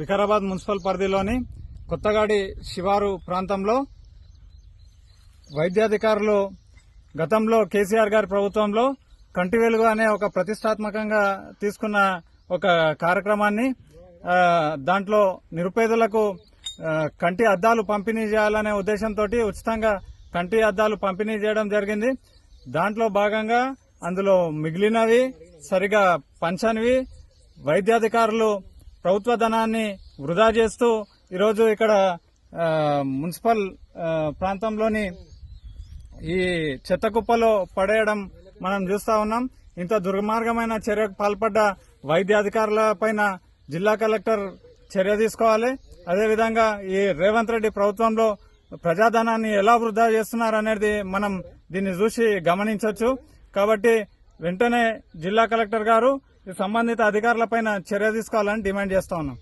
Vikarabad municipal పరిధిలోని కొత్తగాడి శివారు ప్రాంతంలో వైద్యాధికారులు గతంలో కేసీఆర్ గారి ప్రభుత్వంలో కంటి వెలుగు అనే ఒక ప్రతిష్టాత్మకంగా తీసుకున్న ఒక కార్యక్రమాన్ని దాంట్లో నిరుపేదలకు కంటి అద్దాలు పంపిణీ చేయాలనే ఉద్దేశంతో ఉచితంగా కంటి అద్దాలు పంపిణీ చేయడం జరిగింది. దాంట్లో భాగంగా అందులో మిగిలినవి సరిగా పంచనివి వైద్యాధికారులు ప్రభుత్వ ధనాన్ని వృధా చేస్తూ ఈరోజు ఇక్కడ మున్సిపల్ ప్రాంతంలోని ఈ చెత్త కుప్పలో పడేయడం మనం చూస్తా ఉన్నాం. ఇంత దుర్మార్గమైన చర్యకు పాల్పడ్డ వైద్యాధికారుల పైన జిల్లా కలెక్టర్ చర్య తీసుకోవాలి. అదేవిధంగా ఈ రేవంత్ రెడ్డి ప్రభుత్వంలో ప్రజాధనాన్ని ఎలా వృధా చేస్తున్నారనేది మనం దీన్ని చూసి గమనించవచ్చు. కాబట్టి వెంటనే జిల్లా కలెక్టర్ గారు సంబంధిత అధికారులపైన చర్య తీసుకోవాలని డిమాండ్ చేస్తా ఉన్నాం.